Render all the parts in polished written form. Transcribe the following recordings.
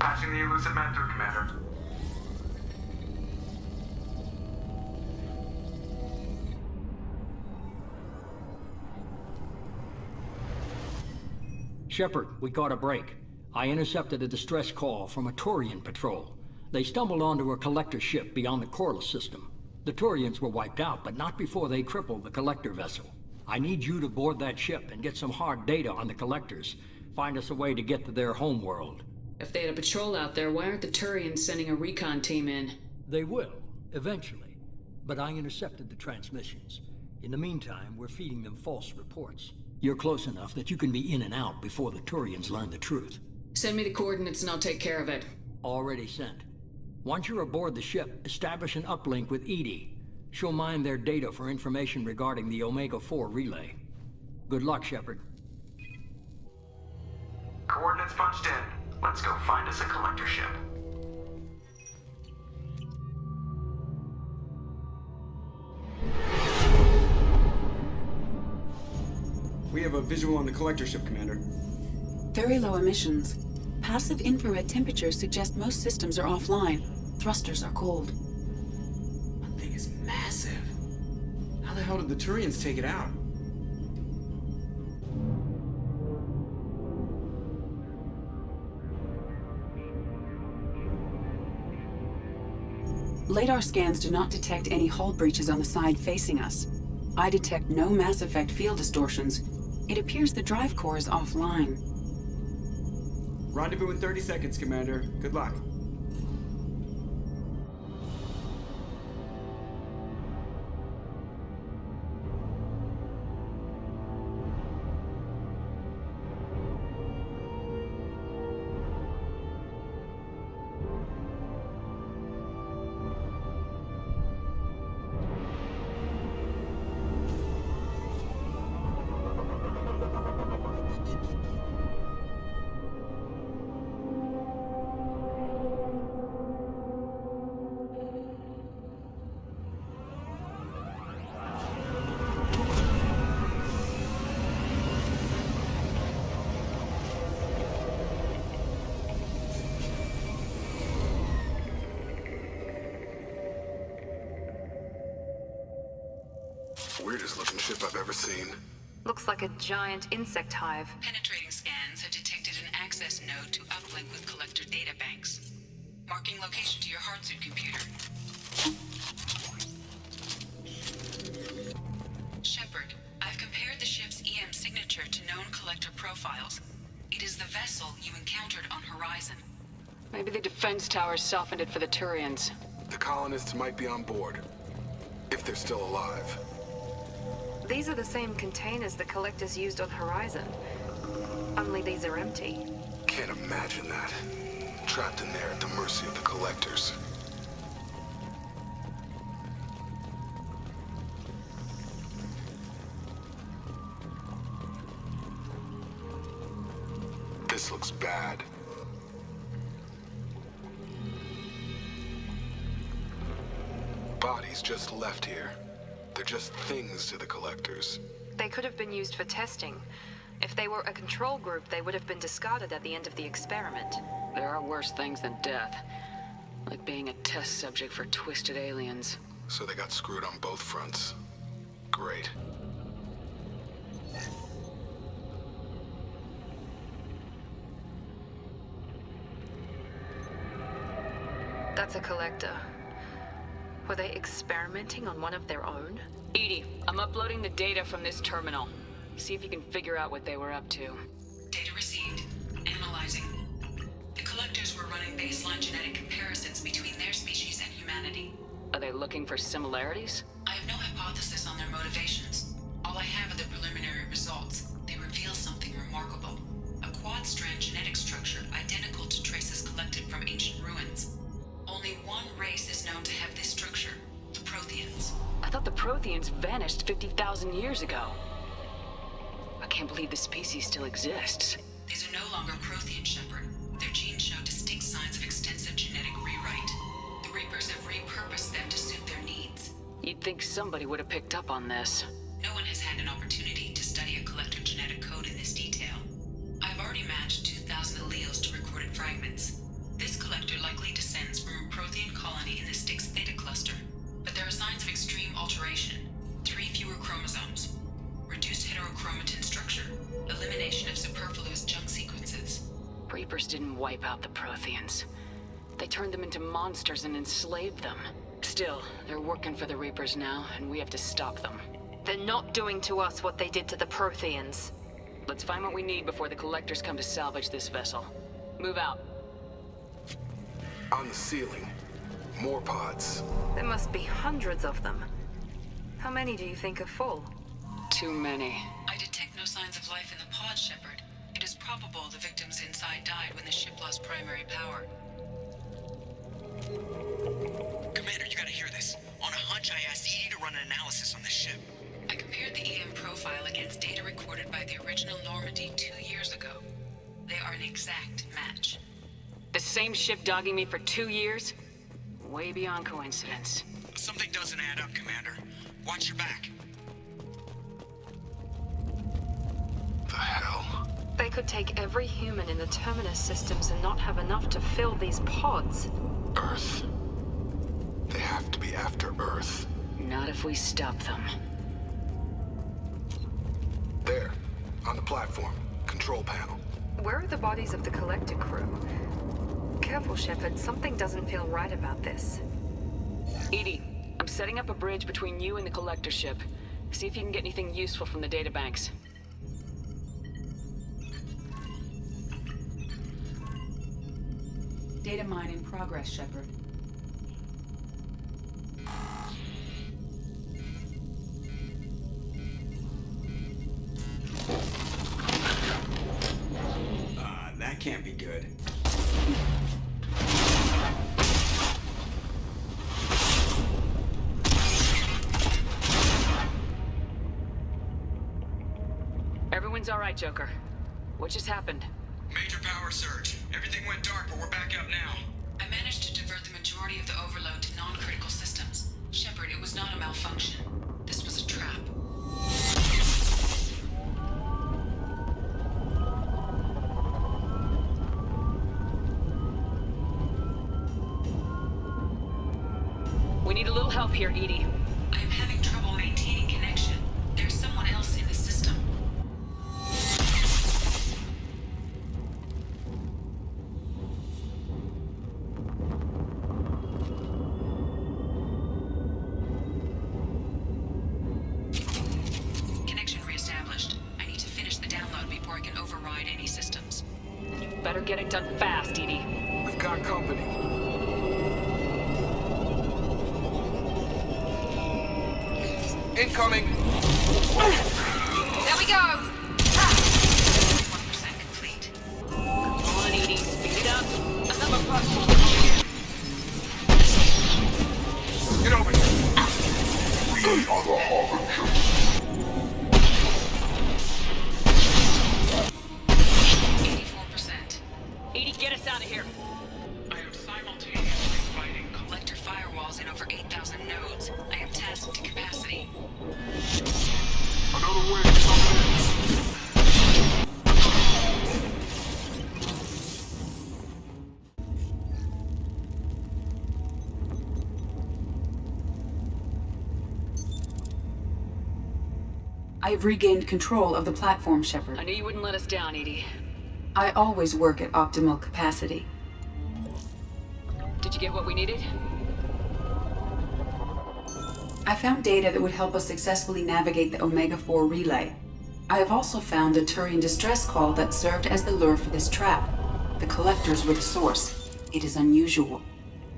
Patching the Illusive Man through, Commander. Shepard, we caught a break. I intercepted a distress call from a Turian patrol. They stumbled onto a collector ship beyond the Corliss system. The Turians were wiped out, but not before they crippled the collector vessel. I need you to board that ship and get some hard data on the collectors. Find us a way to get to their homeworld. If they had a patrol out there, why aren't the Turians sending a recon team in? They will, eventually. But I intercepted the transmissions. In the meantime, we're feeding them false reports. You're close enough that you can be in and out before the Turians learn the truth. Send me the coordinates and I'll take care of it. Already sent. Once you're aboard the ship, establish an uplink with Edie. She'll mine their data for information regarding the Omega-4 relay. Good luck, Shepard. Coordinates punched in. Let's go find us a collector ship. We have a visual on the collector ship, Commander. Very low emissions. Passive infrared temperatures suggest most systems are offline. Thrusters are cold. That thing is massive. How the hell did the Turians take it out? Radar scans do not detect any hull breaches on the side facing us. I detect no Mass Effect field distortions. It appears the drive core is offline. Rendezvous in 30 seconds, Commander. Good luck. Weirdest looking ship I've ever seen. Looks like a giant insect hive. Penetrating scans have detected an access node to uplink with collector databanks. Marking location to your hardsuit computer. Shepard, I've compared the ship's EM signature to known collector profiles. It is the vessel you encountered on Horizon. Maybe the defense towers softened it for the Turians. The colonists might be on board. If they're still alive. These are the same containers the collectors used on Horizon. Only these are empty. Can't imagine that. Trapped in there at the mercy of the collectors. This looks bad. Bodies just left here. They're just things to the collectors. They could have been used for testing. If they were a control group, they would have been discarded at the end of the experiment. There are worse things than death. Like being a test subject for twisted aliens. So they got screwed on both fronts. Great. That's a collector. Were they experimenting on one of their own? Edie, I'm uploading the data from this terminal. See if you can figure out what they were up to. Data received. Analyzing. The collectors were running baseline genetic comparisons between their species and humanity. Are they looking for similarities? I have no hypothesis on their motivations. All I have are the preliminary results. They reveal something remarkable. A quad-strand genetic structure identical to traces collected from ancient ruins. Only one race is known to have this structure, the Protheans. I thought the Protheans vanished 50,000 years ago. I can't believe this species still exists. These are no longer Prothean, Shepard. Their genes show distinct signs of extensive genetic rewrite. The Reapers have repurposed them to suit their needs. You'd think somebody would have picked up on this. No one has had an opportunity to study a collector genetic code in this detail. I've already matched 2,000 alleles to recorded fragments. Reapers didn't wipe out the Protheans. They turned them into monsters and enslaved them. Still, they're working for the Reapers now, and we have to stop them. They're not doing to us what they did to the Protheans. Let's find what we need before the Collectors come to salvage this vessel. Move out. On the ceiling. More pods. There must be hundreds of them. How many do you think are full? Too many. I detect no signs of life in the pod, Shepard. It is probable the victims inside died when the ship lost primary power. Commander, you gotta hear this. On a hunch, I asked Edie to run an analysis on this ship. I compared the EM profile against data recorded by the original Normandy 2 years ago. They are an exact match. The same ship dogging me for 2 years? Way beyond coincidence. Something doesn't add up, Commander. Watch your back. The hell? They could take every human in the Terminus systems and not have enough to fill these pods. Earth. They have to be after Earth. Not if we stop them. There. On the platform. Control panel. Where are the bodies of the Collector crew? Careful, Shepard. Something doesn't feel right about this. Edie, I'm setting up a bridge between you and the Collector ship. See if you can get anything useful from the databanks. Data mine in progress, Shepard. That can't be good. Everyone's all right, Joker. What just happened? Major power surge. Everything went dark, but we're back up now. I managed to divert the majority of the overload to non-critical systems. Shepard, it was not a malfunction. This was a trap. We need a little help here, Edie. I am having trouble maintaining connection. There's someone else in the system. Connection reestablished. I need to finish the download before I can override any systems. Better get it done fast, Edie. We've got company. Incoming! There we go! 1% complete. Come on, Edie. Speed it up. Another platform. Get over here! We are the Harbinger. 84%. Edie, get us out of here. I am simultaneously fighting Collector firewalls in over 8,000 nodes. I am tasked to capacity. Another way to something else. I have regained control of the platform, Shepard. I knew you wouldn't let us down, Edie. I always work at optimal capacity. Did you get what we needed? I found data that would help us successfully navigate the Omega-4 relay. I have also found a Turian distress call that served as the lure for this trap. The Collectors were the source. It is unusual.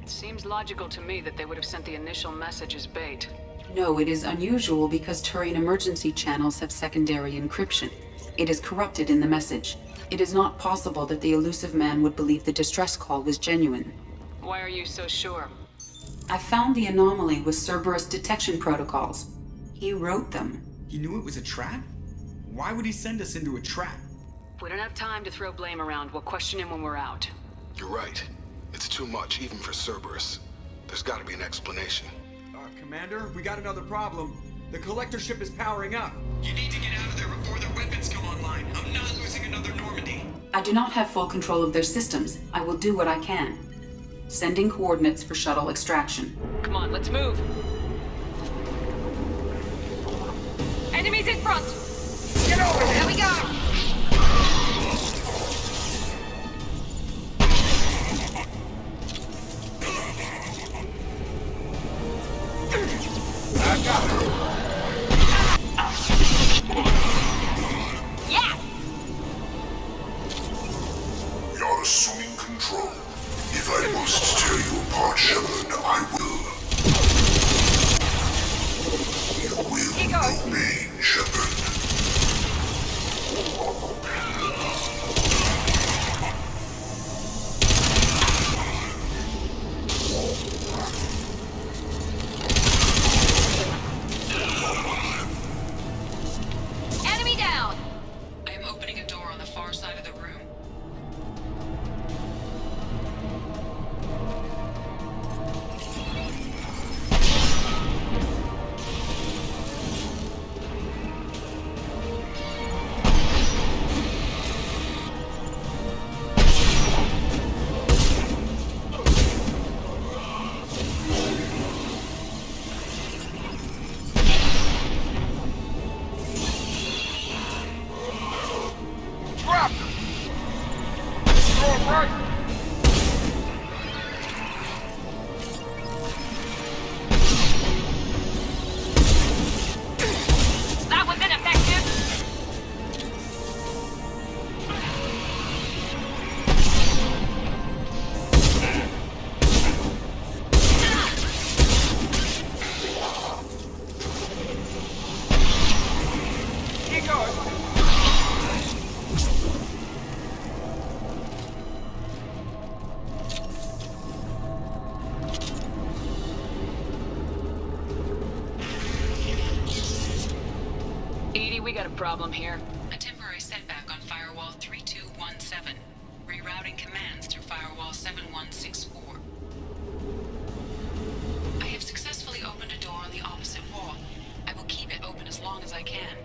It seems logical to me that they would have sent the initial message as bait. No, it is unusual because Turian emergency channels have secondary encryption. It is corrupted in the message. It is not possible that the Illusive Man would believe the distress call was genuine. Why are you so sure? I found the anomaly with Cerberus detection protocols. He wrote them. He knew it was a trap? Why would he send us into a trap? We don't have time to throw blame around. We'll question him when we're out. You're right. It's too much, even for Cerberus. There's gotta be an explanation. Commander, we got another problem. The Collector ship is powering up. You need to get out of there before their weapons come online. I'm not losing another Normandy. I do not have full control of their systems. I will do what I can. Sending coordinates for shuttle extraction. Come on, let's move. Enemies in front! Get over here! There we go! assuming control. If I must tear you apart, Shepard, I will. You will know pain, Shepard. Enemy down! I am opening a door on the far side of the room. That was ineffective! Edie, we got a problem here. A temporary setback on Firewall 3217. Rerouting commands through Firewall 7164. I have successfully opened a door on the opposite wall. I will keep it open as long as I can.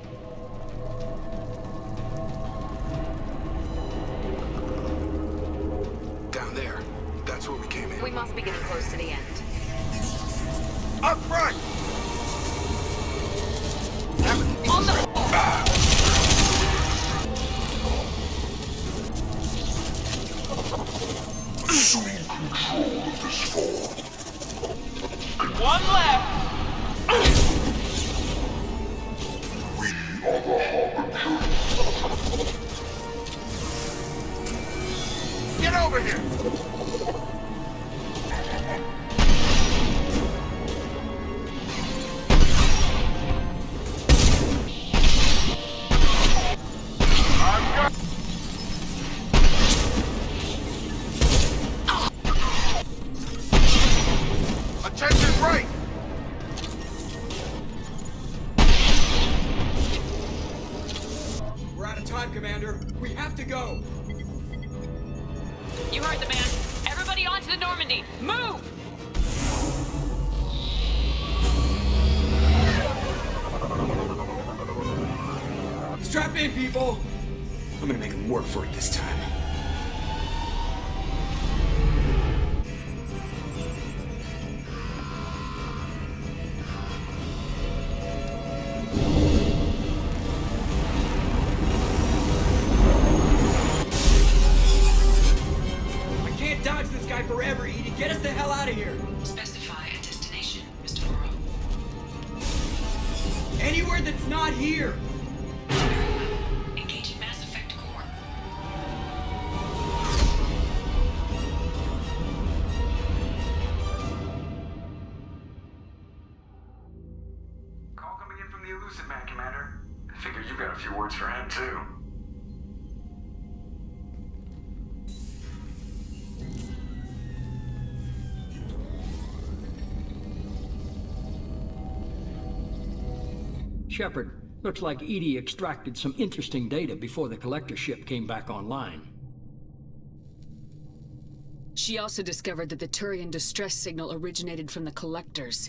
Down there. That's where we came in. We must be getting close to the end. Up front! On the... Assuming control of this form. One left! We are the Harbinger. Get over here! Attention right! We're out of time, Commander. We have to go. You heard the man. Everybody onto the Normandy. Move! Strap in, people. I'm gonna make them work for it this time. I can't dodge this guy forever, Edie. Get us the hell out of here. Specify a destination, Mr. Burrow. Anywhere that's not here. Engaging Mass Effect core. Call coming in from the Illusive Man, Commander. I figure you've got a few words for him, too. Shepard, looks like Edie extracted some interesting data before the collector ship came back online. She also discovered that the Turian distress signal originated from the collectors.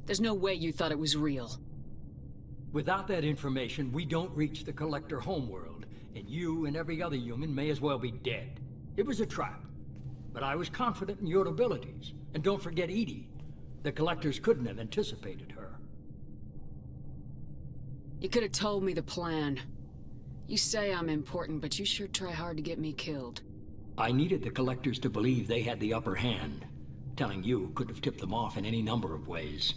There's no way you thought it was real. Without that information, we don't reach the collector homeworld, and you and every other human may as well be dead. It was a trap, but I was confident in your abilities. And don't forget Edie. The collectors couldn't have anticipated her. You could have told me the plan. You say I'm important, but you sure try hard to get me killed. I needed the collectors to believe they had the upper hand. Telling you could have tipped them off in any number of ways.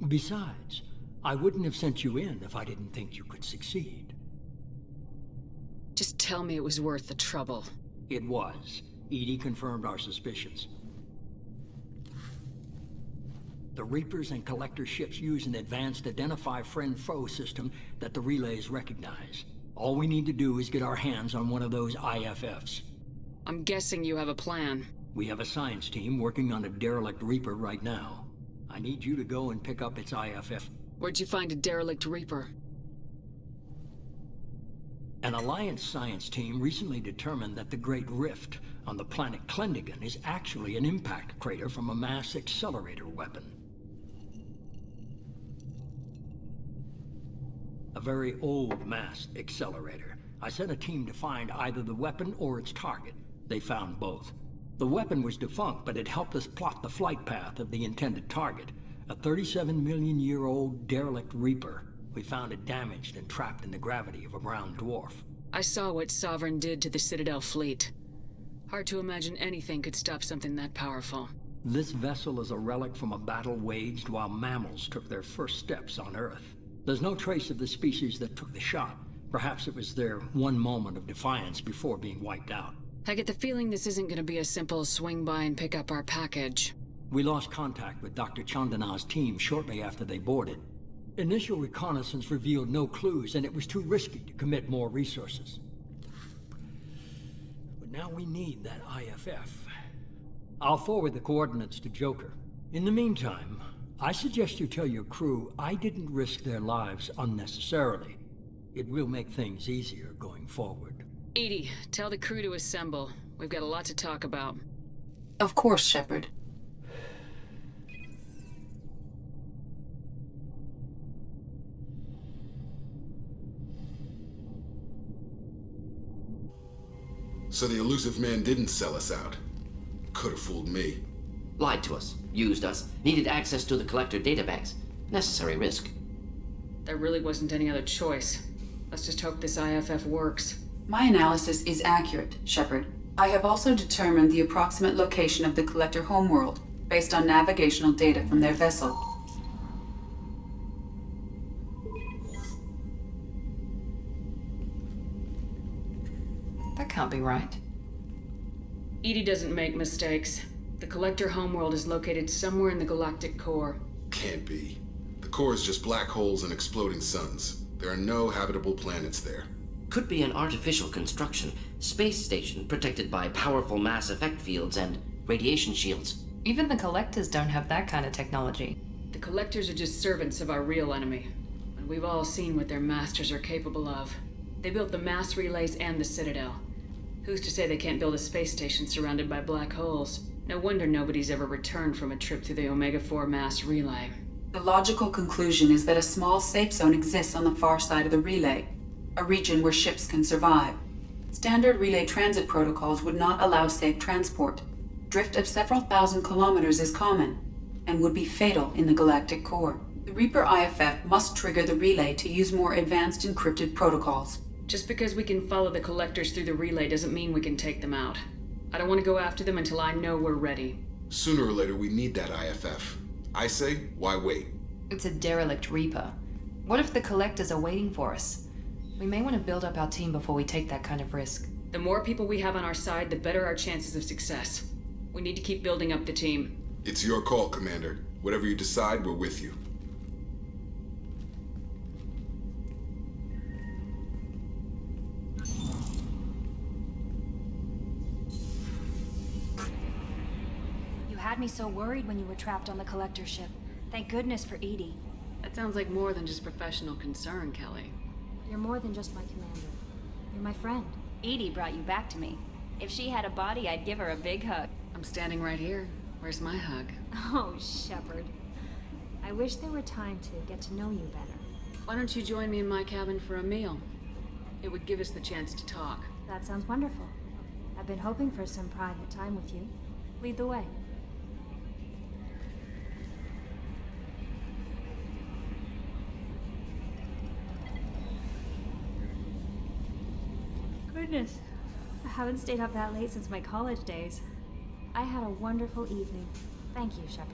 Besides, I wouldn't have sent you in if I didn't think you could succeed. Just tell me it was worth the trouble. It was. Edie confirmed our suspicions. The Reapers and Collector ships use an advanced Identify Friend-Foe system that the relays recognize. All we need to do is get our hands on one of those IFFs. I'm guessing you have a plan. We have a science team working on a derelict Reaper right now. I need you to go and pick up its IFF. Where'd you find a derelict Reaper? An Alliance science team recently determined that the Great Rift on the planet Klendigan is actually an impact crater from a mass accelerator weapon. A very old mass accelerator. I sent a team to find either the weapon or its target. They found both. The weapon was defunct, but it helped us plot the flight path of the intended target. A 37-million-year-old derelict Reaper. We found it damaged and trapped in the gravity of a brown dwarf. I saw what Sovereign did to the Citadel fleet. Hard to imagine anything could stop something that powerful. This vessel is a relic from a battle waged while mammals took their first steps on Earth. There's no trace of the species that took the shot. Perhaps it was their one moment of defiance before being wiped out. I get the feeling this isn't going to be a simple swing by and pick up our package. We lost contact with Dr. Chandana's team shortly after they boarded. Initial reconnaissance revealed no clues, and it was too risky to commit more resources. But now we need that IFF. I'll forward the coordinates to Joker. In the meantime, I suggest you tell your crew I didn't risk their lives unnecessarily. It will make things easier going forward. Edie, tell the crew to assemble. We've got a lot to talk about. Of course, Shepard. So the Illusive Man didn't sell us out. Could have fooled me. Lied to us, used us, needed access to the Collector databanks. Necessary risk. There really wasn't any other choice. Let's just hope this IFF works. My analysis is accurate, Shepard. I have also determined the approximate location of the Collector homeworld, based on navigational data from their vessel. That can't be right. Edie doesn't make mistakes. The Collector homeworld is located somewhere in the galactic core. Can't be. The core is just black holes and exploding suns. There are no habitable planets there. Could be an artificial construction, space station protected by powerful mass effect fields and radiation shields. Even the Collectors don't have that kind of technology. The Collectors are just servants of our real enemy. And we've all seen what their masters are capable of. They built the mass relays and the Citadel. Who's to say they can't build a space station surrounded by black holes? No wonder nobody's ever returned from a trip through the Omega-4 mass relay. The logical conclusion is that a small safe zone exists on the far side of the relay, a region where ships can survive. Standard relay transit protocols would not allow safe transport. Drift of several thousand kilometers is common, and would be fatal in the galactic core. The Reaper IFF must trigger the relay to use more advanced encrypted protocols. Just because we can follow the Collectors through the relay doesn't mean we can take them out. I don't want to go after them until I know we're ready. Sooner or later, we need that IFF. I say, why wait? It's a derelict Reaper. What if the Collectors are waiting for us? We may want to build up our team before we take that kind of risk. The more people we have on our side, the better our chances of success. We need to keep building up the team. It's your call, Commander. Whatever you decide, we're with you. You had me so worried when you were trapped on the Collector ship. Thank goodness for Edie. That sounds like more than just professional concern, Kelly. You're more than just my commander. You're my friend. Edie brought you back to me. If she had a body, I'd give her a big hug. I'm standing right here. Where's my hug? Oh, Shepard. I wish there were time to get to know you better. Why don't you join me in my cabin for a meal? It would give us the chance to talk. That sounds wonderful. I've been hoping for some private time with you. Lead the way. Goodness. I haven't stayed up that late since my college days. I had a wonderful evening. Thank you, Shepard.